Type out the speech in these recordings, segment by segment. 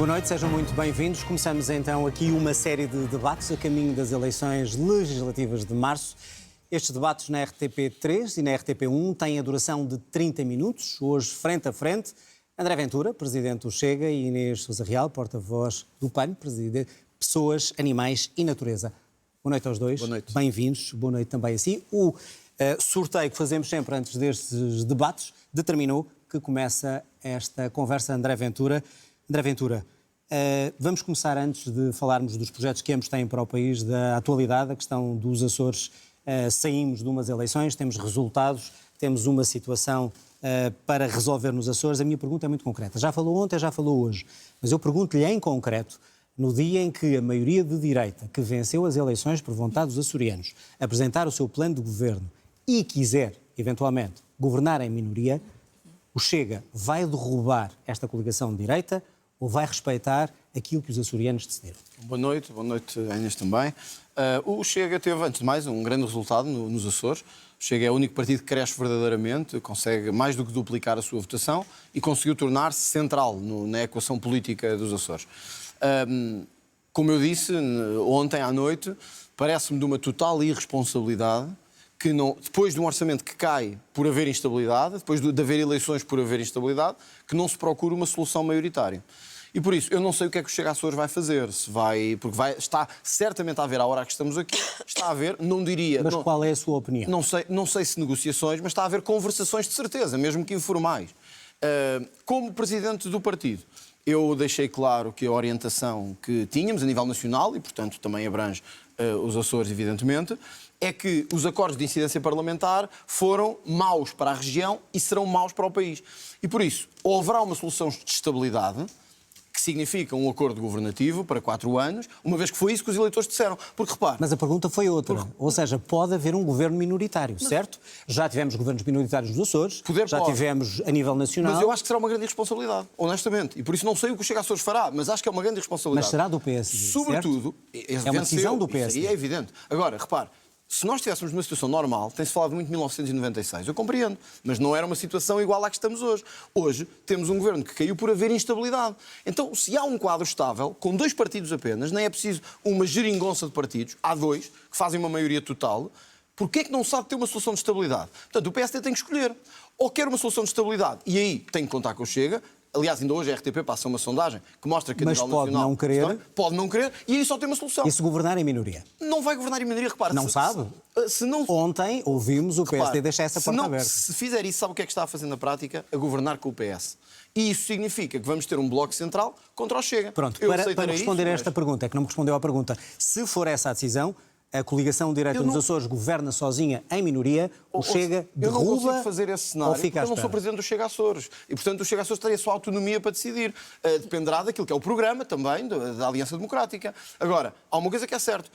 Boa noite, sejam muito bem-vindos. Começamos então aqui uma série de debates a caminho das eleições legislativas de março. Estes debates na RTP3 e na RTP1 têm a duração de 30 minutos. Hoje, frente a frente, André Ventura, presidente do Chega, e Inês Sousa Real, porta-voz do PAN, presidente Pessoas, Animais e Natureza. Boa noite aos dois. Boa noite. Bem-vindos. Boa noite também a si. O sorteio que fazemos sempre antes destes debates determinou que começa esta conversa. André Ventura, vamos começar antes de falarmos dos projetos que ambos têm para o país, da atualidade, a questão dos Açores. Saímos de umas eleições, temos resultados, temos uma situação para resolver nos Açores. A minha pergunta é muito concreta. Já falou ontem, já falou hoje, mas eu pergunto-lhe em concreto, no dia em que a maioria de direita, que venceu as eleições por vontade dos açorianos, apresentar o seu plano de governo e quiser, eventualmente, governar em minoria, o Chega vai derrubar esta coligação de direita ou vai respeitar aquilo que os açorianos decidiram? Boa noite a Inês também. O Chega teve, antes de mais, um grande resultado nos Açores. O Chega é o único partido que cresce verdadeiramente, consegue mais do que duplicar a sua votação e conseguiu tornar-se central na equação política dos Açores. Como eu disse ontem à noite, parece-me de uma total irresponsabilidade que depois de um orçamento que cai por haver instabilidade, depois de haver eleições por haver instabilidade, que não se procure uma solução maioritária. E por isso, eu não sei o que é que o Chega Açores vai fazer, está certamente a haver, à hora que estamos aqui, está a haver, não diria... Mas qual é a sua opinião? Não sei se negociações, mas está a haver conversações de certeza, mesmo que informais. Como presidente do partido, eu deixei claro que a orientação que tínhamos a nível nacional, e portanto também abrange os Açores, evidentemente, é que os acordos de incidência parlamentar foram maus para a região e serão maus para o país. E por isso, ou haverá uma solução de estabilidade, que significa um acordo governativo para 4 anos, uma vez que foi isso que os eleitores disseram. Porque, repare... Mas a pergunta foi outra. Ou seja, pode haver um governo minoritário, certo? Já tivemos governos minoritários nos Açores, já tivemos a nível nacional... Mas eu acho que será uma grande irresponsabilidade, honestamente. E por isso não sei o que o Chega Açores fará, mas acho que é uma grande irresponsabilidade. Mas será do PSD, sobretudo, é uma decisão do PSD. Isso aí é evidente. Agora, repare, se nós estivéssemos numa situação normal, tem-se falado muito de 1996, eu compreendo, mas não era uma situação igual à que estamos hoje. Hoje temos um governo que caiu por haver instabilidade. Então, se há um quadro estável, com 2 partidos apenas, nem é preciso uma geringonça de partidos, há 2 que fazem uma maioria total, porquê é que não sabe ter uma solução de estabilidade? Portanto, o PSD tem que escolher. Ou quer uma solução de estabilidade, e aí tem que contar com o Chega. Aliás, ainda hoje a RTP passa uma sondagem que mostra que a nível nacional... Pode não querer, e aí só tem uma solução. E se governar em minoria? Não vai governar em minoria, repare. Não sabe? Ontem ouvimos o PSD deixar essa porta aberta. Se fizer isso, sabe o que é que está a fazer na prática? A governar com o PS. E isso significa que vamos ter um bloco central contra o Chega. Pronto, para responder a esta pergunta, é que não me respondeu à pergunta, se for essa a decisão, a coligação de direita dos Açores governa sozinha em minoria, o Chega derruba. Eu não consigo fazer esse cenário porque eu não sou presidente do Chega Açores. E, portanto, o Chega Açores teria a sua autonomia para decidir. Dependerá daquilo que é o programa também da Aliança Democrática. Agora, há uma coisa que é certo.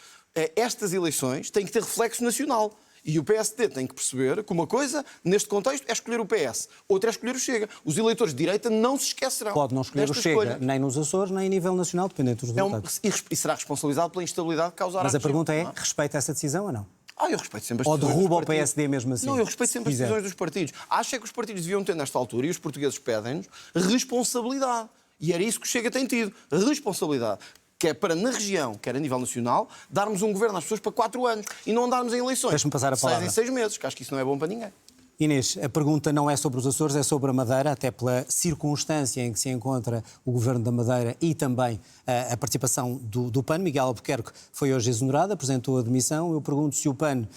Estas eleições têm que ter reflexo nacional. E o PSD tem que perceber que uma coisa, neste contexto, é escolher o PS. Outra é escolher o Chega. Os eleitores de direita não se esquecerão. Pode não escolher o Chega, nem nos Açores, nem a nível nacional, dependendo dos resultados. E será responsabilizado pela instabilidade que causará. Mas a pergunta é, respeita essa decisão ou não? Eu respeito sempre as decisões. Ou decisões derruba o PSD mesmo assim? Não, eu respeito sempre as decisões dos partidos. Acho que os partidos deviam ter, nesta altura, e os portugueses pedem-nos, responsabilidade. E era isso que o Chega tem tido. Responsabilidade. Que é para, na região, quer a nível nacional, darmos um governo às pessoas para 4 anos e não andarmos em eleições. Deixa-me passar a palavra. 6 em 6 meses, que acho que isso não é bom para ninguém. Inês, a pergunta não é sobre os Açores, é sobre a Madeira, até pela circunstância em que se encontra o Governo da Madeira e também a participação do PAN. Miguel Albuquerque foi hoje exonerado, apresentou a demissão. Eu pergunto se o PAN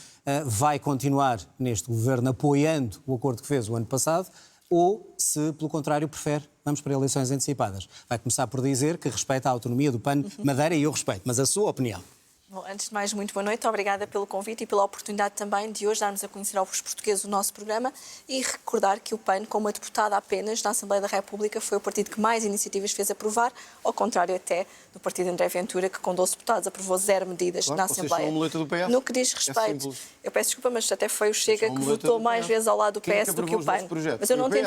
vai continuar neste Governo apoiando o acordo que fez o ano passado ou se, pelo contrário, prefere vamos para eleições antecipadas. Vai começar por dizer que respeita a autonomia do PAN Madeira e eu respeito, mas a sua opinião? Bom, antes de mais, muito boa noite. Obrigada pelo convite e pela oportunidade também de hoje darmos a conhecer aos portugueses o nosso programa e recordar que o PAN, como uma deputada apenas na Assembleia da República, foi o partido que mais iniciativas fez aprovar, ao contrário até do partido André Ventura, que com 12 deputados aprovou 0 medidas na Assembleia. Do PS? No que diz respeito, eu peço desculpa, mas até foi o Chega que votou mais vezes ao lado do PS do que o PAN. Mas eu não te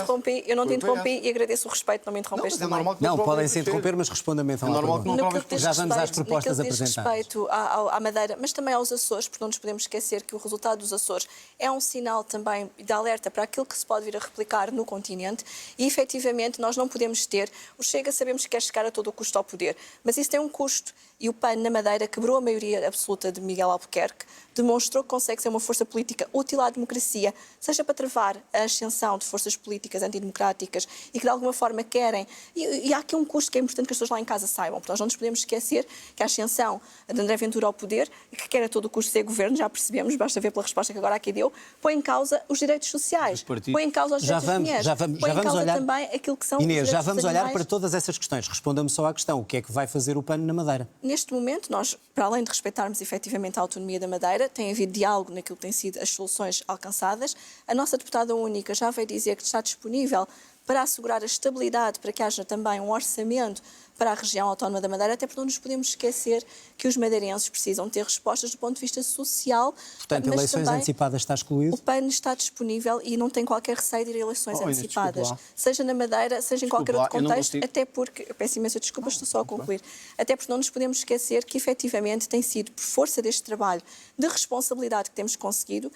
interrompi, e agradeço o respeito, não me interrompeste também. Não, podem se interromper, mas responda-me então à pergunta. Já vamos às propostas apresentadas. No que diz respeito à Madeira, mas também aos Açores, porque não nos podemos esquecer que o resultado dos Açores é um sinal também de alerta para aquilo que se pode vir a replicar no continente e, efetivamente, nós não podemos ter... O Chega sabemos que quer chegar a todo o custo ao poder, mas isso tem um custo. E o PAN, na Madeira, quebrou a maioria absoluta de Miguel Albuquerque, demonstrou que consegue ser uma força política útil à democracia, seja para travar a ascensão de forças políticas antidemocráticas e que, de alguma forma, querem... E há aqui um custo que é importante que as pessoas lá em casa saibam, porque nós não nos podemos esquecer que a ascensão de André Ventura ao poder, que quer a todo o custo ser governo, já percebemos, basta ver pela resposta que agora aqui deu, põe em causa os direitos sociais, põe em causa os direitos das mulheres, põe em causa também aquilo que são Inês, os direitos já vamos dos olhar animais. para todas essas questões. Responda-me só à questão. O que é que vai fazer o PAN na Madeira? Neste momento, nós, para além de respeitarmos efetivamente a autonomia da Madeira, tem havido diálogo naquilo que têm sido as soluções alcançadas. A nossa deputada única já veio dizer que está disponível para assegurar a estabilidade, para que haja também um orçamento para a região autónoma da Madeira, até porque não nos podemos esquecer que os madeirenses precisam ter respostas do ponto de vista social. Portanto, mas eleições também antecipadas está excluído? o PAN está disponível e não tem qualquer receio de ir a eleições Inês, antecipadas, desculpe lá. seja na Madeira, seja em Desculpe qualquer outro lá, eu não contexto, consigo. até porque, eu peço imensa desculpa, estou só a concluir, até porque não nos podemos esquecer que efetivamente tem sido por força deste trabalho de responsabilidade que temos conseguido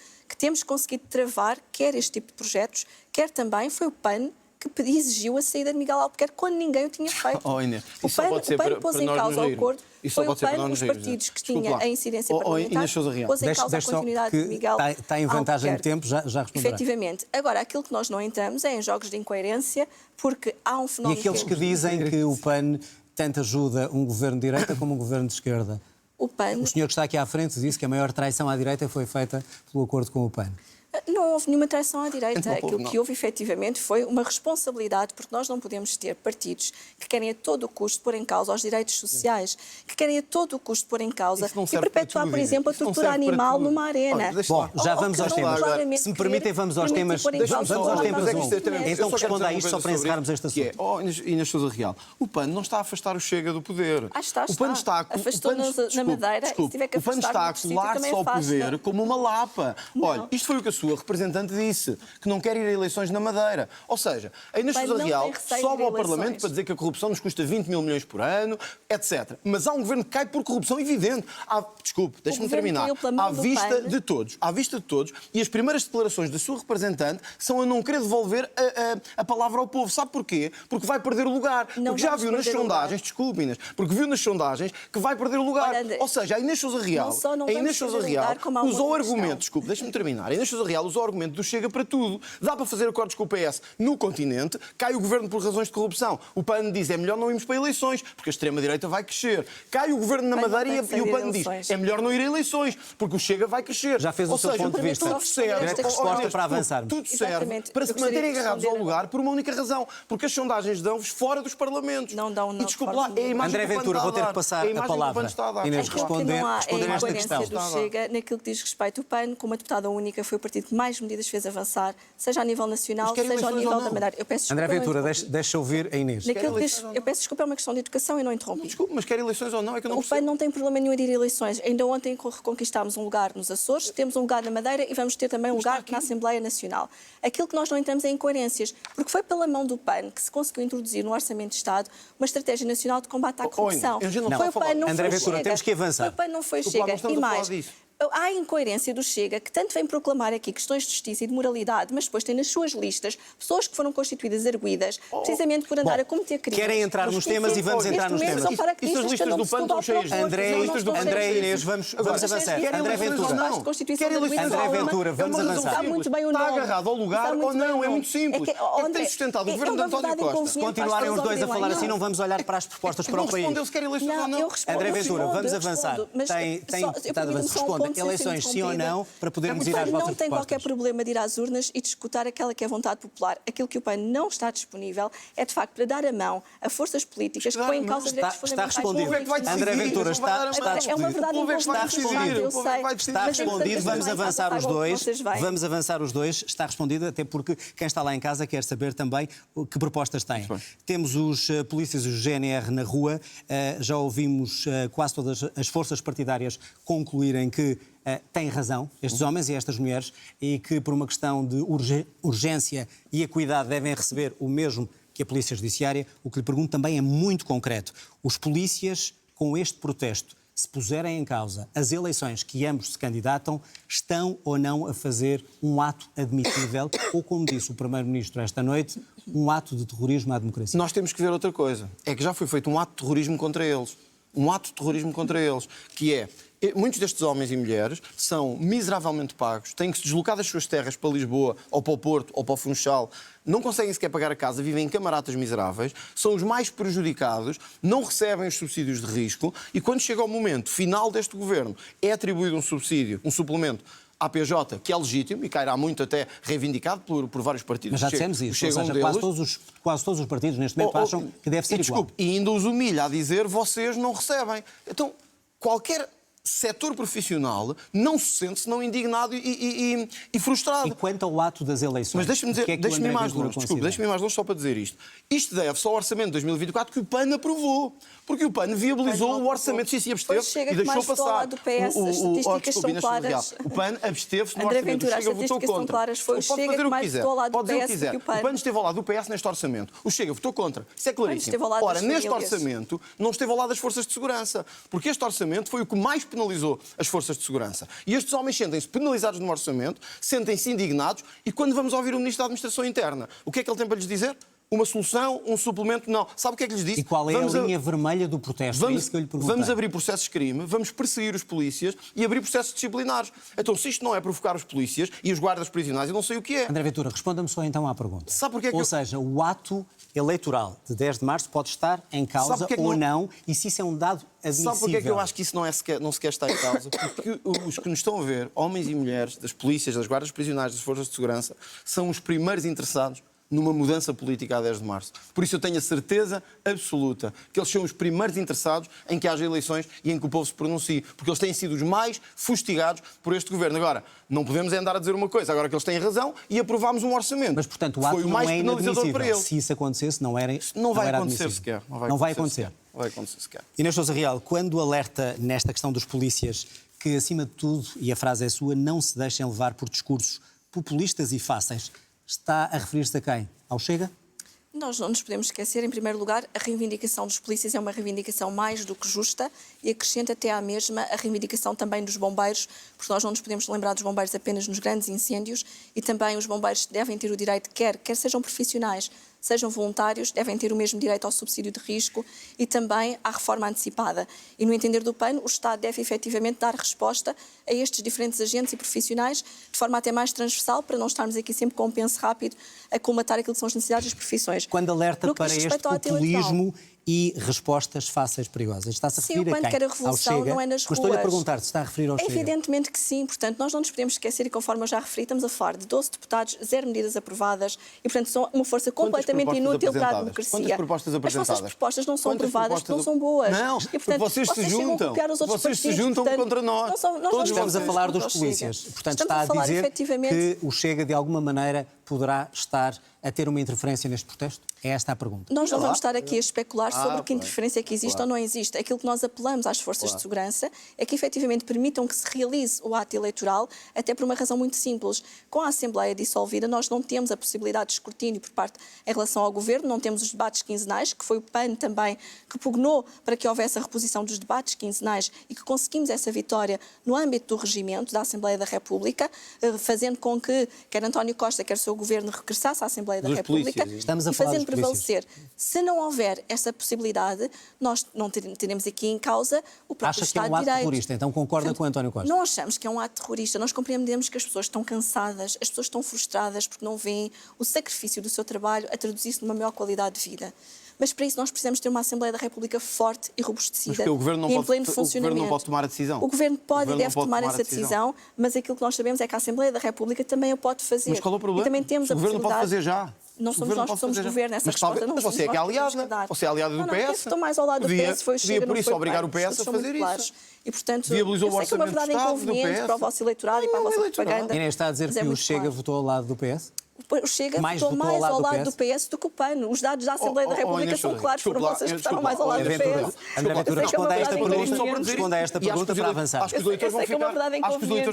travar quer este tipo de projetos, quer também foi o PAN que exigiu a saída de Miguel Albuquerque quando ninguém o tinha feito. Inês, O isso só PAN, pode ser o PAN para pôs em nós causa nos o rirmos. acordo, Isso foi só o pode ser para PAN, nós os nos rirmos. partidos que Desculpe tinham lá. a incidência Inês parlamentar, Sousa Real. pôs em causa a Deixe só continuidade que de Miguel está em vantagem de Albuquerque. tempo, já responderá. Efetivamente. Agora, aquilo que nós não entramos é em jogos de incoerência, porque há um E fenómeno... aqueles que dizem que o PAN tanto ajuda um governo de direita como um governo de esquerda? O PAN... O senhor que está aqui à frente disse que a maior traição à direita foi feita pelo acordo com o PAN. Não houve nenhuma traição à direita. Não, Aquilo não. que houve, efetivamente, foi uma responsabilidade, porque nós não podemos ter partidos que querem a todo o custo pôr em causa os direitos sociais, que querem a todo o custo pôr em causa Isso não e serve para perpetuar, tudo, por exemplo, a isso não tortura serve para animal tudo. numa arena. Olha, deixa Bom, lá. já vamos aos temas. Se me permitem, vamos aos temas. Vamos aos temas Mas é que um. isto é também- Então eu só quero responda a dizer isto uma só coisa para sobre encerrarmos isto, este assunto. que é, Inês Sousa Real, o PAN não está a afastar o Chega do poder. Está. O PAN está Afastou-nos na Madeira, e se tiver que o PAN afastar está a noutro sítio, colar-se também ao afasta. poder como uma lapa. Olha, isto foi o que a sua representante disse, que não quer ir a eleições na Madeira. Ou seja, a Inês PAN Sousa não Real tem receio de sobe ir a ao Parlamento eleições. para dizer que a corrupção nos custa 20 mil milhões por ano, etc. Mas há um governo que cai por corrupção evidente. Desculpe, deixe-me governo terminar. caiu pela mão À do vista PAN. de todos, e as primeiras declarações da sua representante são a não querer devolver a palavra ao povo. Sabe porquê? Porque vai perder o lugar. Não Porque já vamos viu nas perder o lugar. sondagens, desculpe, Inês, porque viu nas sondagens que vai perder o lugar. Olha, André, Ou seja, a Inês Sousa Real, não só não a Inês vamos Sousa perder o Real lugar, como há uma usou o outra argumento, questão. desculpe, deixe-me terminar. A Inês Sousa Real usou o argumento do Chega para tudo. Dá para fazer acordos com o PS no continente, cai o governo por razões de corrupção. O PAN diz é melhor não irmos para eleições, porque a extrema-direita vai crescer. Cai o governo na PAN não Madeira tem que e o sair PAN de diz eleições. é melhor não ir a eleições, porque o Chega vai crescer. Já fez o Ou seu seja, ponto de vista. Tudo serve, Esta resposta Inês, para avançarmos. Tudo serve Exatamente. para Eu se gostaria manterem de agarrados ao responder lugar por uma única razão, porque as sondagens dão-vos fora dos parlamentos. Não dão, não, E desculpe de lá, forma é a imagem André que o PAN Ventura, está vou ter a que dar. passar É a imagem que o palavra. PAN está a dar. Inês, Aquilo que responder não há é esta incoerência questão. do Chega naquilo que diz respeito ao PAN, como a deputada única foi o partido que mais medidas fez avançar, seja a nível nacional, Mas quer seja ao eleições nível ou da não? Madeira. Eu peço desculpa, André eu não Ventura, interrompi. deixa ouvir a Inês. Naquilo que diz, eleições ou não? eu peço desculpa, é uma questão de educação e não interrompi. Desculpe, mas quer eleições ou não? É que eu não O PAN percebo. não tem problema nenhum de ir a eleições. Ainda ontem reconquistámos um lugar nos Açores, temos um lugar na Madeira e vamos ter também um lugar na Assembleia Nacional. Aquilo que nós não entramos é incoerências, porque foi pela mão do PAN que se conseguiu introduzir no Orçamento de Estado uma estratégia nacional de combate à corrupção. Inês, eu não Foi estou a o falar. PAN, não André foi Ventura, Chega. temos que avançar. Foi o PAN, não foi Desculpa lá, Chega. não estamos E a falar mais, disso. há a incoerência do Chega, que tanto vem proclamar aqui questões de justiça e de moralidade, mas depois tem nas suas listas pessoas que foram constituídas arguidas, precisamente por andar a cometer crimes. querem entrar nos temas e vamos entrar nos temas. São paraquedistas, Isso as listas cada um do se PAN tudo ao estão cheias próprio. André, Não, não estão André e cheias. Inês, vamos Agora, avançar. querem André eleições Ventura. ou não? De Constituição Quer da eleições Arguição, André ou não? Ventura, É uma vamos razão avançar. Está simples. muito bem o Está nome. agarrado ao lugar Está ou muito bem não? o É nome. muito simples. É que André, tem sustentado o é governo de uma António verdade Costa. inconveniente. Continuarem os dois a falar assim, não Não. vamos olhar para as propostas para Não o país. respondeu se quer eleições ou não. Eu respondo, André Ventura, respondo, vamos eu avançar. respondo, mas Tem só- estado a permita-me só um responda. ponto sem ser Eleições sim ou interrompida. não, para podermos O ir às PAN vossas não tem qualquer propostas. problema de ir às urnas e de escutar aquela que é a vontade popular. Aquilo que o PAN não está disponível é, de facto, para dar a mão a forças políticas que põem em causa direitos Está fundamentais. respondido. O povo é que vai decidir. André Ventura, Não vai dar a está mão. É uma respondido. verdade O povo é que vai inconveniente, decidir. eu O povo é que sei. vai decidir. Está Mas é respondido, importante vamos que avançar os saibam dois. que vocês vêm. Vamos avançar os dois. Está respondido, até porque quem está lá em casa quer saber também que propostas têm. Temos os polícias e o GNR na rua. Já ouvimos quase todas as forças partidárias concluírem que têm razão, estes homens e estas mulheres, e que por uma questão de urgência e equidade devem receber o mesmo que a Polícia Judiciária. O que lhe pergunto também é muito concreto. Os polícias, com este protesto, se puserem em causa as eleições que ambos se candidatam, estão ou não a fazer um ato admissível ou, como disse o Primeiro-Ministro esta noite, um ato de terrorismo à democracia? Nós temos que ver outra coisa. É que já foi feito um ato de terrorismo contra eles. Um ato de terrorismo contra eles, que é... Muitos destes homens e mulheres são miseravelmente pagos, têm que se deslocar das suas terras para Lisboa, ou para o Porto, ou para o Funchal, não conseguem sequer pagar a casa, vivem em camaratas miseráveis, são os mais prejudicados, não recebem os subsídios de risco e quando chega o momento final deste governo é atribuído um subsídio, um suplemento à PJ, que é legítimo e cairá muito até reivindicado por vários partidos. Mas já dissemos isso, ou seja, quase todos os partidos neste momento acham que deve ser igual. E ainda os humilha a dizer vocês não recebem. Então, qualquer setor profissional não se sente senão indignado e frustrado. E quanto ao ato das eleições? Mas deixa-me dizer, deixa-me ir mais longe, desculpe, deixa-me ir mais longe só para dizer isto. Isto deve-se ao Orçamento de 2024 que o PAN aprovou. Porque o PAN viabilizou o orçamento, sim, absteve e deixou passar. O PAN absteve-se no orçamento, o Chega votou contra. Pode fazer o que quiser, pode dizer o que quiser. O PAN esteve ao lado do PS neste orçamento. O Chega votou contra. Isso é claríssimo. Ora, neste orçamento não esteve ao lado das forças de segurança. Porque este orçamento foi o que mais penalizou as forças de segurança. E estes homens sentem-se penalizados no orçamento, sentem-se indignados e quando vamos ouvir o Ministro da Administração Interna, o que é que ele tem para lhes dizer? Uma solução, um suplemento, não. Sabe o que é que lhes disse? E qual é a linha vermelha do protesto? É isso que eu lhe perguntei. Vamos abrir processos de crime, vamos perseguir os polícias e abrir processos disciplinares. Então, se isto não é provocar os polícias e os guardas prisionais, eu não sei o que é. André Ventura, responda-me só então à pergunta. Sabe porque é que Ou seja, o ato eleitoral de 10 de março pode estar em causa ou não, e se isso é um dado admissível? Sabe porque é que eu acho que isso não sequer está em causa? Porque os que nos estão a ver, homens e mulheres, das polícias, das guardas prisionais, das forças de segurança, são os primeiros interessados numa mudança política a 10 de março. Por isso eu tenho a certeza absoluta que eles são os primeiros interessados em que haja eleições e em que o povo se pronuncie, porque eles têm sido os mais fustigados por este governo. Agora, não podemos andar a dizer uma coisa, agora que eles têm razão e aprovámos um orçamento. Mas, portanto, o ato foi o mais não é penalizador para eles. Se isso acontecesse, não era Não vai era acontecer admissível. sequer. Não vai acontecer. Não vai acontecer sequer. Inês Sousa Real, quando alerta nesta questão dos polícias que, acima de tudo, e a frase é sua, não se deixem levar por discursos populistas e fáceis, está a referir-se a quem? Ao Chega? Nós não nos podemos esquecer, em primeiro lugar, a reivindicação dos polícias é uma reivindicação mais do que justa e acrescenta até à mesma a reivindicação também dos bombeiros, porque nós não nos podemos lembrar dos bombeiros apenas nos grandes incêndios e também os bombeiros devem ter o direito, quer sejam profissionais, sejam voluntários, devem ter o mesmo direito ao subsídio de risco e também à reforma antecipada. E, no entender do PAN, o Estado deve efetivamente dar resposta a estes diferentes agentes e profissionais de forma até mais transversal, para não estarmos aqui sempre com um penso rápido a colmatar aquilo que são as necessidades das profissões. Quando alerta para este populismo e respostas fáceis perigosas. Está-se a referir a quem? Sim, o PAN quer a revolução, Chega, não é nas ruas. Mas estou-lhe a perguntar se está a referir ao Chega. Evidentemente que sim. Portanto, nós não nos podemos esquecer, e conforme eu já referi, estamos a falar de 12 deputados, 0 medidas aprovadas e, portanto, são uma força completamente inútil para a democracia. Quantas propostas apresentadas? As vossas propostas não são aprovadas, porque não são boas. Não, e, portanto, vocês se juntam. Vocês se juntam contra nós. Todos estamos a falar dos polícias. Portanto, está a dizer que o Chega, de alguma maneira, poderá estar a ter uma interferência neste protesto? É esta a pergunta. Nós não vamos estar aqui a especular sobre que interferência é que existe ou não existe. Aquilo que nós apelamos às forças de segurança é que efetivamente permitam que se realize o ato eleitoral, até por uma razão muito simples. Com a Assembleia dissolvida, nós não temos a possibilidade de escrutínio por parte em relação ao Governo, não temos os debates quinzenais, que foi o PAN também que pugnou para que houvesse a reposição dos debates quinzenais e que conseguimos essa vitória no âmbito do regimento da Assembleia da República, fazendo com que quer António Costa, quer o seu Governo regressasse à Assembleia da República e fazendo prevalecer. Se não houver essa possibilidade, nós não teremos aqui em causa o próprio Estado de Direito. Acha que é um ato terrorista, então concorda com António Costa? Não achamos que é um ato terrorista, nós compreendemos que as pessoas estão cansadas, as pessoas estão frustradas porque não veem o sacrifício do seu trabalho a traduzir-se numa maior qualidade de vida. Mas para isso nós precisamos ter uma Assembleia da República forte e robustecida o governo e em pleno funcionamento. O Governo não pode tomar a decisão. O Governo pode e deve tomar essa decisão, mas aquilo que nós sabemos é que a Assembleia da República também a pode fazer. Mas qual é o problema? E também temos o Governo pode fazer já. Não somos nós que somos governo, essa resposta não mas você é que é aliada. Você é aliada do PS. Estou mais ao lado do PS, foi o Chega, por isso obrigar o PS a fazer isso. E, portanto, viabilizou o orçamento eu sei que é uma verdade inconveniente para o vosso eleitorado e para a vossa propaganda. Inês está a dizer que o Chega votou ao lado do PS? O Chega votou mais ao lado do PS do que o PAN. Os dados da Assembleia da República são claros, foram vocês que votaram mais ao lado do PS. André Ventura, responda a esta pergunta para avançar. Acho que os eleitores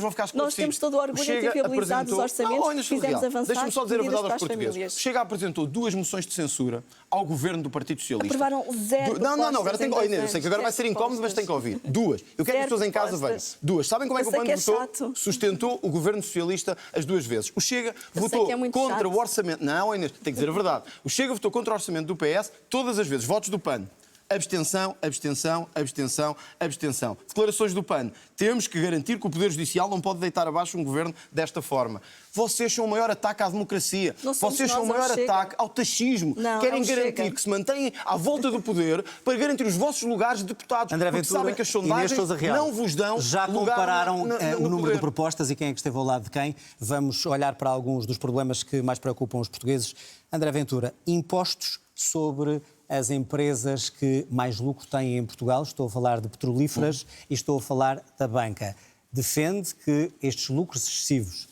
vão ficar esclarecidos. Nós temos todo o orgulho de ter viabilizado os orçamentos que fizemos avançar. Deixa-me só dizer a verdade aos medidas para as portugueses. famílias. O Chega apresentou 2 moções de censura ao governo do Partido Socialista. Aprovaram 0 Não, agora tem que propostas em ouvir. Eu sei que agora vai ser incómodo, mas tem que ouvir. 2. Eu quero que as pessoas em casa vejam. 2. Sabem como é que o PAN votou? Sustentou o governo socialista as 2 vezes. O Chega votou contra o orçamento. Não, Inês, tem que dizer a verdade. O Chega votou contra o orçamento do PS todas as vezes. Votos do PAN. Abstenção, abstenção, abstenção, abstenção. Declarações do PAN. Temos que garantir que o Poder Judicial não pode deitar abaixo um governo desta forma. Vocês são o maior ataque à democracia. Vocês são o maior ataque ao taxismo. Querem garantir que se mantêm à volta do poder para garantir os vossos lugares de deputados. André porque Ventura, sabem que as sondagens não vos dão já lugar compararam o número poder. de propostas e quem é que esteve ao lado de quem. Vamos olhar para alguns dos problemas que mais preocupam os portugueses. André Ventura, impostos sobre as empresas que mais lucro têm em Portugal. Estou a falar de petrolíferas e estou a falar da banca. Defende que estes lucros excessivos,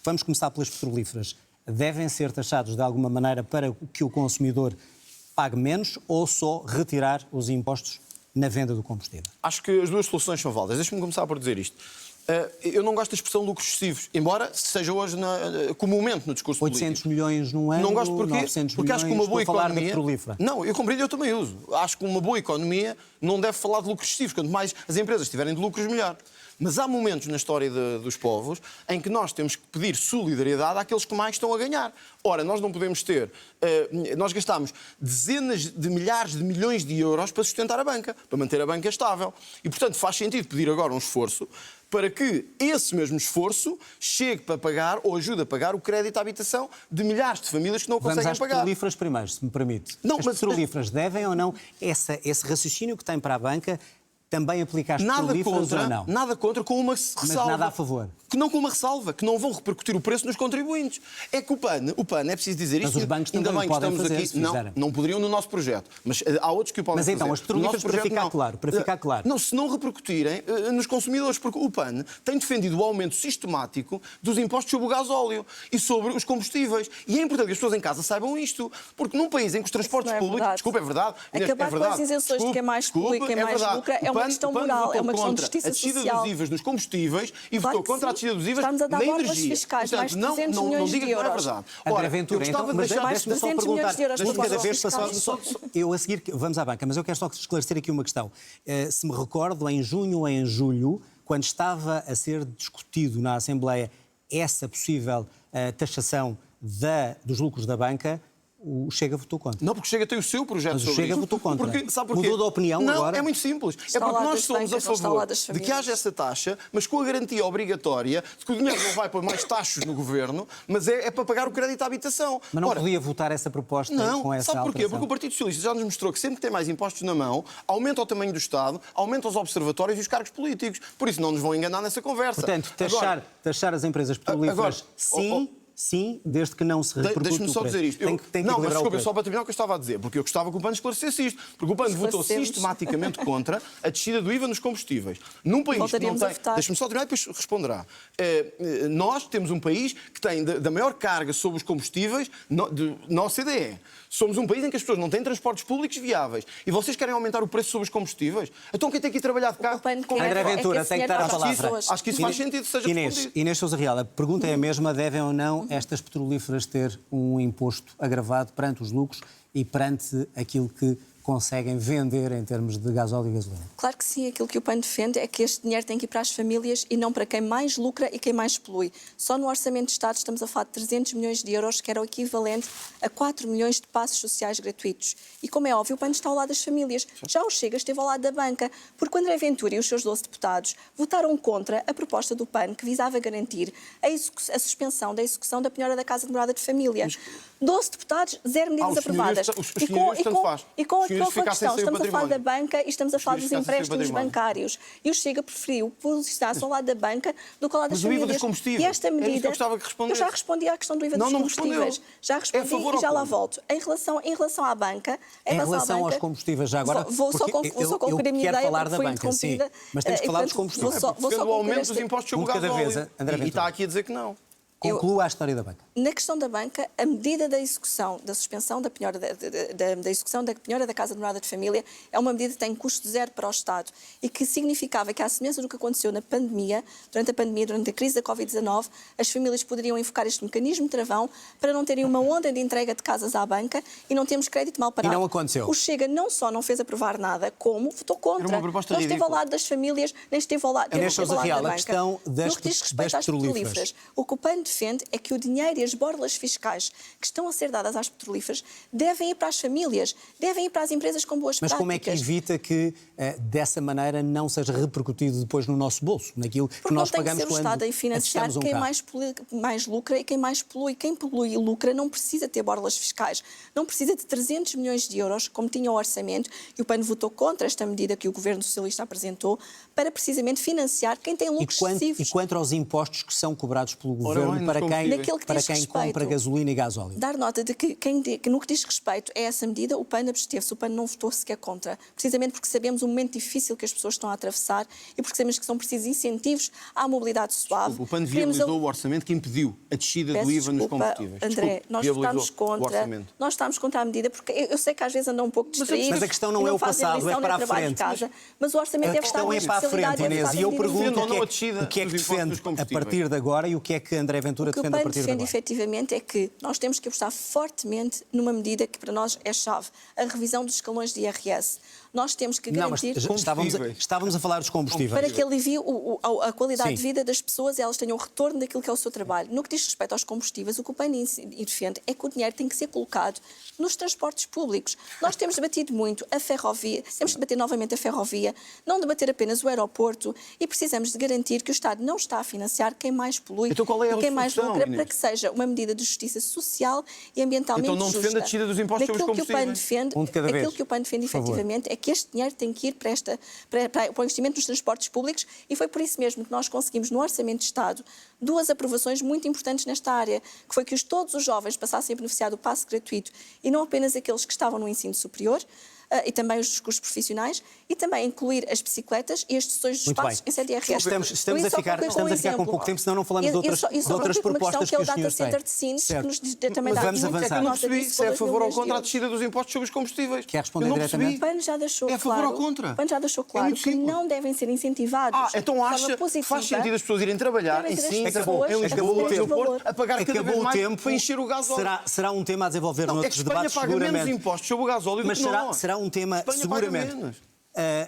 vamos começar pelas petrolíferas, devem ser taxados de alguma maneira para que o consumidor pague menos ou só retirar os impostos na venda do combustível? Acho que as 2 soluções são válidas. Deixa-me começar por dizer isto. Eu não gosto da expressão lucros excessivos, embora seja hoje comumente no discurso 800 político. milhões num ano, Não gosto 900 porque acho que uma boa falar economia... de petrolífera. Não, eu compreendo, eu também uso. Acho que uma boa economia não deve falar de lucros excessivos. Quanto mais as empresas tiverem de lucros, melhor. Mas há momentos na história dos povos em que nós temos que pedir solidariedade àqueles que mais estão a ganhar. Ora, nós não podemos ter... nós gastamos dezenas de milhares de milhões de euros para sustentar a banca, para manter a banca estável. E, portanto, faz sentido pedir agora um esforço para que esse mesmo esforço chegue para pagar ou ajude a pagar o crédito à habitação de milhares de famílias que não conseguem pagar. Vamos às pagar. petrolíferas primeiro, se me permite. Não, as mas petrolíferas devem ou não esse raciocínio que tem para a banca também aplica às petrolíferas ou não? Nada contra, com uma ressalva. Mas nada a favor? Que não com uma ressalva, que não vão repercutir o preço nos contribuintes. É que o PAN, é preciso dizer isto. Mas os bancos também ainda bem que podem estamos fazer, aqui. se Não, fizerem. não poderiam no nosso projeto, mas há outros que o podem fazer. Mas então, as petrolíferas, para ficar claro. Não, se não repercutirem nos consumidores, porque o PAN tem defendido o aumento sistemático dos impostos sobre o gasóleo e sobre os combustíveis. E é importante que as pessoas em casa saibam isto, porque num país em que os transportes públicos... Desculpa, é verdade. Acabar com as isenções de quem mais polui e quem mais lucra é uma questão moral, é uma questão de justiça social. A descida dos IVAs nos combustíveis e votou contra a descida dos IVAs na energia. Fiscais, mais de 300 não milhões diga de que não é euros. verdade. André Ventura, mais de 300 milhões de euros de cada vez fiscais. eu a seguir, vamos à banca, mas eu quero só esclarecer aqui uma questão. Se me recordo, em junho ou em julho, quando estava a ser discutido na Assembleia essa possível taxação dos lucros da banca, o Chega votou contra. Não, porque o Chega tem o seu projeto mas sobre o Chega isso. votou contra. Porque, sabe porquê? Mudou de opinião não, agora? É muito simples. Está é porque nós somos bancas, a favor de que haja famílias. essa taxa, mas com a garantia obrigatória de que o dinheiro não vai para mais taxas no governo, mas é para pagar o crédito à habitação. Mas não podia votar essa proposta com essa sabe porquê? alteração? Porque o Partido Socialista já nos mostrou que sempre que tem mais impostos na mão, aumenta o tamanho do Estado, aumenta os observatórios e os cargos políticos. Por isso não nos vão enganar nessa conversa. Portanto, taxar as empresas petrolíferas, sim, desde que não se repercute Deixe-me só dizer isto. Não, mas desculpa, só para terminar o que eu estava a dizer, porque eu gostava que o PAN esclarecesse isto. Porque o PAN votou sistematicamente contra a descida do IVA nos combustíveis. Num país que não tem... Deixe-me só terminar e depois responderá. Nós temos um país que tem da maior carga sobre os combustíveis na OCDE. Somos um país em que as pessoas não têm transportes públicos viáveis. E vocês querem aumentar o preço sobre os combustíveis? Então quem tem que ir trabalhar de carro? André Ventura tem que dar a palavra. Acho que isso faz sentido, seja respondido. Inês Sousa Real, a pergunta é a mesma, devem ou não estas petrolíferas ter um imposto agravado perante os lucros e perante aquilo que conseguem vender em termos de gasóleo e gasolina? Claro que sim, aquilo que o PAN defende é que este dinheiro tem que ir para as famílias e não para quem mais lucra e quem mais polui. Só no Orçamento de Estado estamos a falar de 300 milhões de euros, que era o equivalente a 4 milhões de passos sociais gratuitos. E como é óbvio, o PAN está ao lado das famílias. Já o Chega esteve ao lado da banca, porque o André Ventura e os seus 12 deputados votaram contra a proposta do PAN que visava garantir a suspensão da execução da penhora da casa de morada de família. 12 deputados, 0 medidas aprovadas. E com a questão, estamos a falar da banca e estamos a falar dos empréstimos bancários. E o Chega preferiu posicionar-se ao lado da banca do que ao lado das famílias. E esta medida... É isso que eu gostava que respondesse. Eu já respondi à questão do IVA dos combustíveis. Já respondi e já lá volto. Em relação à banca... Em relação aos combustíveis, já agora... Vou só concluir a minha ideia, porque foi interrompida. Mas temos que falar dos combustíveis. Pelo aumento dos impostos sobre o gasóleo. André Ventura. E está aqui a dizer que não. Conclua a história da banca. Na questão da banca, a medida da execução, da suspensão da penhora da execução da penhora da casa de morada de família é uma medida que tem custo zero para o Estado e que significava que, à semelhança do que aconteceu na pandemia, durante a crise da Covid-19, as famílias poderiam invocar este mecanismo travão para não terem uma onda de entrega de casas à banca e não termos crédito mal parado. E não aconteceu. O Chega não só não fez aprovar nada, como votou contra. Era uma proposta não esteve ao ridícula. lado das famílias, nem esteve ao lado, Inês Sousa da Real, a banca. questão No que diz respeito às petrolíferas, o que o PAN defende é que o dinheiro e as borlas fiscais que estão a ser dadas às petrolíferas devem ir para as famílias, devem ir para as empresas com boas Mas práticas. como é que evita que dessa maneira não seja repercutido depois no nosso bolso, naquilo que Porque nós não tem que pagamos ser o quando Estado a financiar atestamos um quem carro? mais lucra e quem mais polui. Quem polui e lucra não precisa ter borlas fiscais, não precisa de 300 milhões de euros, como tinha o orçamento, e o PAN votou contra esta medida que o Governo Socialista apresentou, para precisamente financiar quem tem lucros excessivos. E quanto aos impostos que são cobrados pelo Ora Governo bem, para nos quem, combustíveis. para quem compra gasolina e gasóleo? Dar nota de que, que no que diz respeito a essa medida, o PAN absteve-se, o PAN não votou sequer contra, precisamente porque sabemos o momento difícil que as pessoas estão a atravessar e porque sabemos que são precisos incentivos à mobilidade suave. O PAN viabilizou o orçamento que impediu a descida do IVA nos combustíveis. André, nós viabilizou o orçamento. nós estamos contra a medida, porque eu sei que às vezes andam um pouco distraídos. Mas a questão não e é o fazem a passado, lição, é para nem a trabalho de frente. casa, mas o orçamento A deve estar questão é para a frente, Inês, e eu pergunto Defendam o a descida que é que dos impostos defende dos a combustíveis. partir de agora e o que é que André Ventura O que o defende a PAN partir de defende agora? efetivamente é que nós temos que apostar fortemente numa medida que para nós é chave, a revisão dos escalões de IRS. Nós temos que Não, mas garantir estávamos a falar dos combustíveis. para que alivie a qualidade Sim. de vida das pessoas e elas tenham retorno daquilo que é o seu trabalho. No que diz respeito aos combustíveis, o que o PAN defende é que o dinheiro tem que ser colocado nos transportes públicos. Nós temos debatido muito a ferrovia, temos de debater novamente a ferrovia, não debater apenas o aeroporto e precisamos de garantir que o Estado não está a financiar quem mais polui Então qual é a e quem mais solução, lucra, Inês? para que seja uma medida de justiça social e ambientalmente Então não justa. defende a descida dos impostos sobre os Naquilo que o PAN combustíveis? defende, Um de cada vez. aquilo que o PAN defende Por favor. efetivamente é que este dinheiro tem que ir para o investimento nos transportes públicos e foi por isso mesmo que nós conseguimos no Orçamento de Estado duas aprovações muito importantes nesta área, que foi que todos os jovens passassem a beneficiar do passe gratuito e não apenas aqueles que estavam no ensino superior, e também os cursos profissionais, e também incluir as bicicletas e as sessões dos Muito espaços bem. em CDRS. Estamos a ficar com pouco tempo, senão não falamos de outras propostas que que é o os data senhores têm. center de Sines, que Certo. nos também Mas dá vamos muito avançar. Eu não nota percebi disso, se é a pelas favor ou milhões de contra a euros. descida dos impostos sobre os combustíveis. Quer responder Eu não diretamente? O PAN já deixou É a favor claro, ou contra? o PAN já deixou É claro muito que simples. não devem ser incentivados Então de forma acha que positiva. faz sentido as pessoas irem trabalhar Devem em ser as Sintra, pessoas em a Lisboa, receberem no Porto, valor. a pagar cada vez Acabou o mais tempo. para encher o gasóleo. Será um tema a desenvolver É noutros que Espanha debates, paga menos seguramente. impostos sobre o gasóleo do Mas que nós. será um tema, Espanha paga seguramente, menos.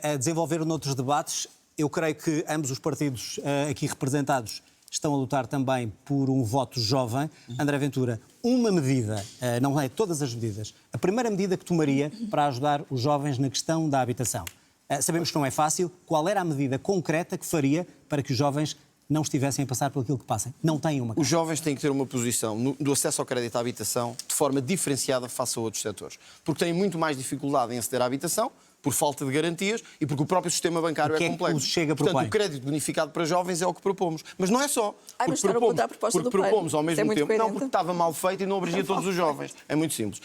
a desenvolver noutros debates. Eu creio que ambos os partidos aqui representados estão a lutar também por um voto jovem. André Ventura, uma medida, não é todas as medidas, a primeira medida que tomaria para ajudar os jovens na questão da habitação. Sabemos que não é fácil. Qual era a medida concreta que faria para que os jovens não estivessem a passar por aquilo que passem? Não têm uma casa. Os jovens têm que ter uma posição do acesso ao crédito à habitação de forma diferenciada face a outros setores. Porque têm muito mais dificuldade em aceder à habitação, por falta de garantias e porque o próprio sistema bancário O que é é que complexo. o Chega Portanto, propõe? o crédito bonificado para jovens é o que propomos. Mas não é só. Ai, mas Porque estar a contar a proposta porque do PAN. propomos ao Isso é mesmo muito tempo. Não, coerente. porque estava mal feito e não abrangia todos os jovens. É muito simples.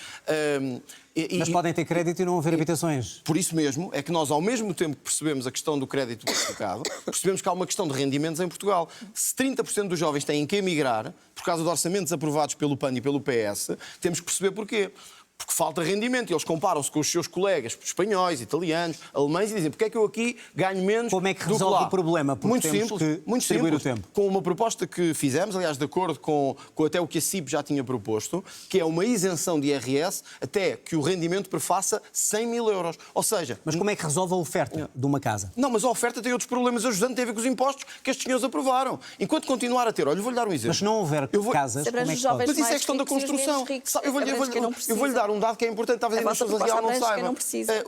Mas podem ter crédito e não haver habitações. Por isso mesmo é que nós, ao mesmo tempo que percebemos a questão do crédito bonificado, percebemos que há uma questão de rendimentos em Portugal. Se 30% dos jovens têm que emigrar, por causa de orçamentos aprovados pelo PAN e pelo PS, temos que perceber porquê. Porque falta rendimento. E eles comparam-se com os seus colegas espanhóis, italianos, alemães e dizem porque é que eu aqui ganho menos. Como é que do resolve lá? o problema? Porque Muito temos simples, que muito distribuir simples. o tempo. Com uma proposta que fizemos, aliás, de acordo com até o que a CIP já tinha proposto, que é uma isenção de IRS até que o rendimento prefaça 100 mil euros. Ou seja... Mas como é que resolve a oferta de uma casa? Não, mas a oferta tem outros problemas ajudantes, tem a ver com os impostos que estes senhores aprovaram. Enquanto continuar a ter... Olha, eu vou-lhe dar um exemplo. Mas se não houver casas, Se como é abrange que os jovens pode? Mas isso é mais questão da ricos e os construção. menos ricos. Eu vou-lhe Abrange quem não precisa. dar um dado que é importante, talvez a vossa Inês Sousa Real não proposta abrange quem saiba. não precisa.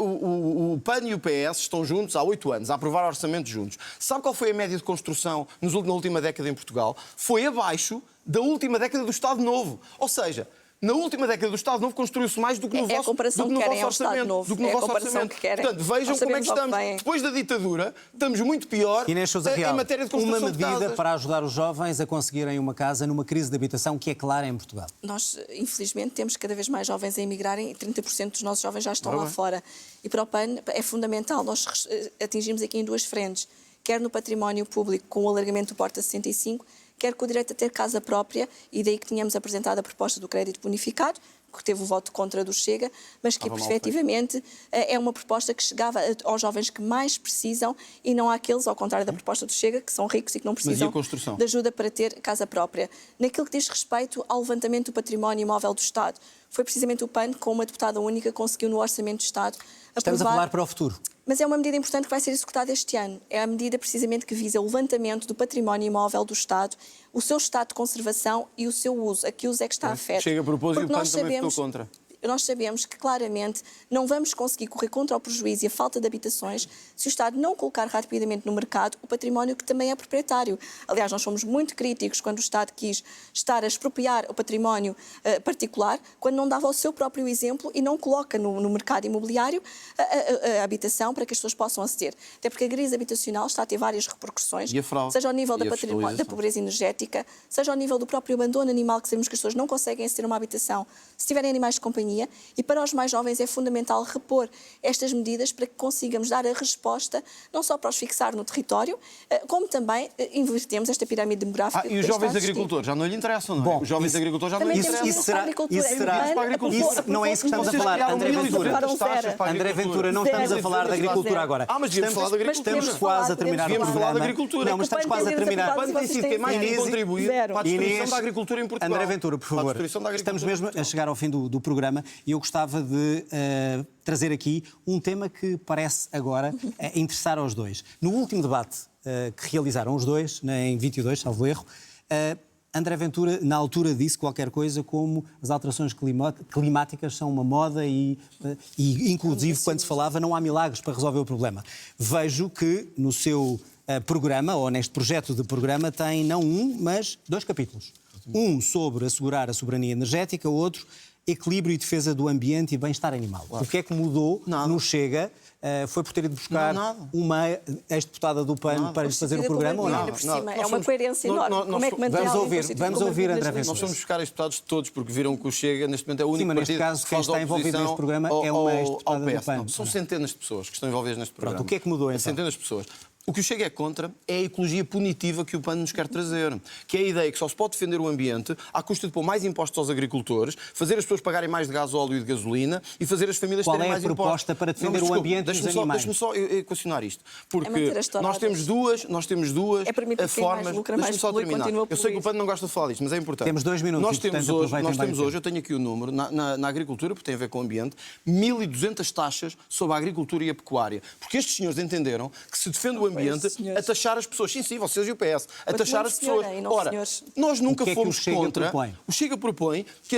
O PAN e o PS estão juntos há 8 anos, a aprovar orçamentos juntos. Sabe qual foi a média de construção na última década em Portugal? Foi abaixo da última década do Estado Novo. Ou seja... Na última década do Estado Novo construiu-se mais do que no É a vosso, comparação do que no que querem vosso ao Estado orçamento. Novo. Do que no É a vosso comparação orçamento. que querem. Portanto, vejam Nós como é que sabemos ao que estamos. vêm. Depois da ditadura, estamos muito pior Inês Sousa Real, em matéria de construção uma de medida casas. para ajudar os jovens a conseguirem uma casa numa crise de habitação que é clara em Portugal. Nós, infelizmente, temos cada vez mais jovens a emigrarem e 30% dos nossos jovens já estão lá bem. fora. E para o PAN é fundamental nós atingirmos aqui em duas frentes, quer no património público com o alargamento do Porta 65, quer com o direito a ter casa própria, e daí que tínhamos apresentado a proposta do crédito bonificado, que teve o voto contra do Chega, mas que efetivamente é uma proposta que chegava aos jovens que mais precisam e não àqueles, ao contrário da proposta do Chega, que são ricos e que não precisam de ajuda para ter casa própria. Naquilo que diz respeito ao levantamento do património imóvel do Estado, foi precisamente o PAN, com uma deputada única, conseguiu no Orçamento do Estado Estamos a falar para o futuro. Mas é uma medida importante que vai ser executada este ano. É a medida precisamente que visa o levantamento do património imóvel do Estado, o seu estado de conservação e o seu uso. A que uso é que está afeto? Chega a propósito e o PAN também votou contra. Nós sabemos que claramente não vamos conseguir correr contra o prejuízo e a falta de habitações se o Estado não colocar rapidamente no mercado o património que também é proprietário. Aliás, nós fomos muito críticos quando o Estado quis estar a expropriar o património particular, quando não dava o seu próprio exemplo e não coloca no mercado imobiliário a habitação para que as pessoas possam aceder. Até porque a crise habitacional está a ter várias repercussões, seja ao nível da pobreza energética, seja ao nível do próprio abandono animal, que sabemos que as pessoas não conseguem aceder a uma habitação se tiverem animais de companhia. E para os mais jovens é fundamental repor estas medidas para que consigamos dar a resposta, não só para os fixar no território, como também invertemos esta pirâmide demográfica. E os jovens agricultores já não lhe interessam, não é? Bom, os jovens agricultores já não lhe interessam. Não é isso que estamos a falar, André Ventura. André Ventura, não estamos a falar da agricultura agora. Mas devíamos falar da agricultura. Estamos quase a terminar o programa. Não, mas estamos quase a terminar. O PAN tem sido quem mais tem contribuído para a destruição da agricultura em Portugal. André Ventura, por favor. Estamos mesmo a chegar ao fim do programa e eu gostava de trazer aqui um tema que parece agora interessar aos dois. No último debate que realizaram os dois, em 22, salvo erro, André Ventura, na altura, disse qualquer coisa como as alterações climáticas são uma moda e inclusive, quando se falava, não há milagres para resolver o problema. Vejo que no seu programa, ou neste projeto de programa, tem não um, mas 2 capítulos. Um sobre assegurar a soberania energética, o outro equilíbrio e defesa do ambiente e bem-estar animal. Claro. O que é que mudou no Chega? Foi por ter ido buscar uma ex-deputada do PAN para lhe fazer o programa ou não? É uma coerência enorme. Como é que vamos ouvir André Ventura. Nós fomos buscar ex-deputados todos porque viram que o Chega, neste momento, é o único partido neste caso, quem está envolvido neste programa é uma ex-deputada do PAN. São centenas de pessoas que estão envolvidas neste programa. Pronto, o que é que mudou então? Centenas de pessoas. O que o Chega é contra é a ecologia punitiva que o PAN nos quer trazer, que é a ideia que só se pode defender o ambiente à custa de pôr mais impostos aos agricultores, fazer as pessoas pagarem mais de gás, óleo e de gasolina e fazer as famílias terem mais impostos. Qual é a proposta para defender o ambiente e os animais? Deixa-me só equacionar isto, porque nós temos duas formas... Deixa-me só terminar. Eu sei que o PAN não gosta de falar disto, mas é importante. Temos 2 minutos. Nós temos hoje, eu tenho aqui o número, na agricultura, porque tem a ver com o ambiente, 1.200 taxas sobre a agricultura e a pecuária. Porque estes senhores entenderam que se defende o ambiente... taxar as pessoas. Sim, vocês e o PS. A taxar as pessoas. Ora, nós nunca fomos contra... O Chega propõe que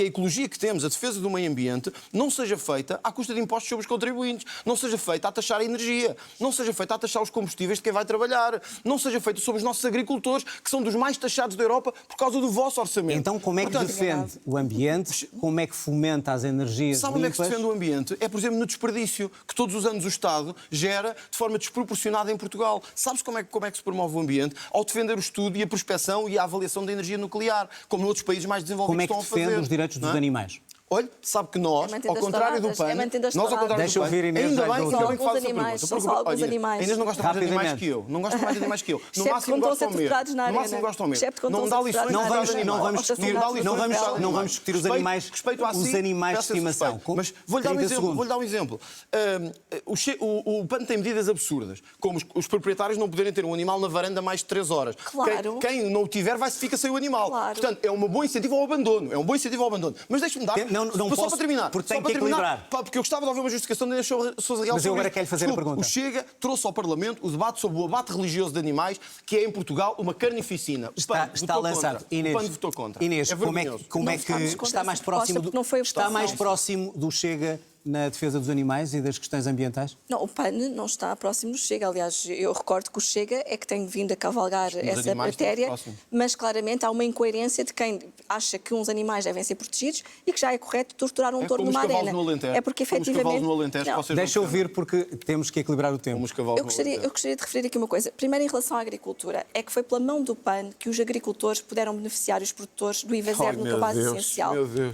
a ecologia que temos, a defesa do meio ambiente, não seja feita à custa de impostos sobre os contribuintes, não seja feita a taxar a energia, não seja feita a taxar os combustíveis de quem vai trabalhar, não seja feita sobre os nossos agricultores, que são dos mais taxados da Europa por causa do vosso orçamento. Então, como é que defende o ambiente? Como é que fomenta as energias limpas? Sabe onde é que se defende o ambiente? É, por exemplo, no desperdício, que todos os anos o Estado gera de forma desproporcionada em Portugal. Sabes como é que se promove o ambiente? Ao defender o estudo e a prospecção e a avaliação da energia nuclear, como noutros países mais desenvolvidos estão a fazer. Como é que defende os direitos dos animais? Olha, sabe que nós, ao contrário do PAN, Deixa eu ouvir Inês. ainda bem que faz essa animais, pergunta. são só alguns animais. A Inês não gosta mais de animais que eu. Não gosta mais de animais que eu. No máximo gosta ao mesmo. Não dá lições. Não vamos discutir os animais de estimação. Mas vou-lhe dar um exemplo. O PAN tem medidas absurdas, como os proprietários não poderem ter um animal na varanda mais de 3 horas. Claro. Quem não o tiver fica sem o animal. Portanto, é um bom incentivo ao abandono. Mas deixe-me dar... Só para terminar. Porque tem que equilibrar. Porque eu gostava de ouvir uma justificação de Inês Sousa Real. Mas eu agora quero fazer a pergunta. O Chega trouxe ao Parlamento o debate sobre o abate religioso de animais, que é em Portugal uma carnificina. Está lançado. O PAN votou contra. Inês, como é que está mais próximo do Chega na defesa dos animais e das questões ambientais? Não, o PAN não está próximo do Chega. Aliás, eu recordo que o Chega é que tem vindo a cavalgar essa matéria, mas claramente há uma incoerência de quem acha que uns animais devem ser protegidos e que já é correto torturar um touro numa arena. É porque efetivamente... Deixa eu ouvir porque temos que equilibrar o tempo. Eu gostaria de referir aqui uma coisa. Primeiro, em relação à agricultura, é que foi pela mão do PAN que os agricultores puderam beneficiar os produtores do IVA zero no cabaz essencial.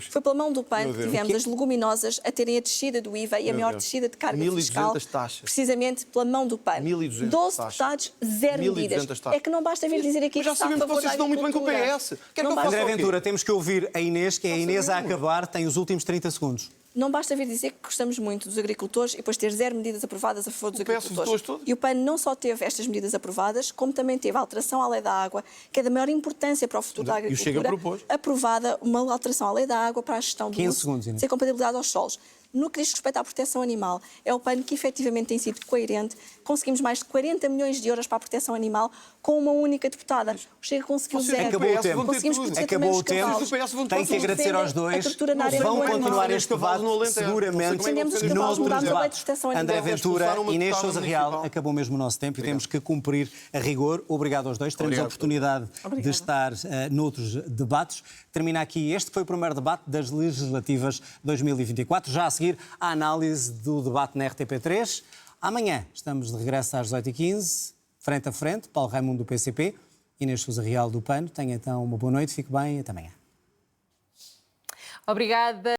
Foi pela mão do PAN que tivemos as leguminosas a terem a descer descida do IVA e a Meu maior Deus. descida de carga 1.200 fiscal, taxas. precisamente pela mão do PAN. 1.200 12 taxas. deputados, 0 1.200 medidas. taxas. É que não basta vir dizer aqui Mas já que está a sabemos que favor vocês da se dão muito bem com o agricultura. PS. Quer que Não eu basta- faça André o quê? Ventura, temos que ouvir a Inês, que é a Inês a acabar, tem os últimos 30 segundos. Não basta vir dizer que gostamos muito dos agricultores e depois ter 0 medidas aprovadas a favor dos O PS agricultores. votou-as todas. E o PAN não só teve estas medidas aprovadas, como também teve a alteração à lei da água, que é da maior importância para o futuro da E o Chega agricultura, propôs. aprovada uma alteração à lei da água para a gestão do 15 uso, segundos, Inês. sem compatibilidade aos solos. No que diz respeito à proteção animal, é o PAN que efetivamente tem sido coerente. Conseguimos mais de 40 milhões de euros para a proteção animal com uma única deputada. O Chega conseguiu Vocês zero. Acabou o tempo. Conseguimos proteger também Acabou os o tempo. cavalos. Vocês do PS vão Tenho que defender agradecer aos a dois. tortura na área Vão do continuar animal. este Cavalos no debate Alentejo. seguramente Defendemos os no cavalos, outro mudámos a lei de debate. proteção animal. André Ventura, Expulsaram uma Inês deputada Sousa Real, municipal. acabou mesmo o nosso tempo e temos que cumprir a rigor. Obrigado aos dois. Teremos a Obrigado. oportunidade de Obrigada. estar noutros debates. Termina aqui. Este foi o primeiro debate das legislativas 2024. Já a seguir, a análise do debate na RTP3. Amanhã estamos de regresso às 18h15, frente a frente. Paulo Raimundo do PCP, Inês Sousa Real do PAN. Tenha então uma boa noite, fique bem e até amanhã. Obrigada.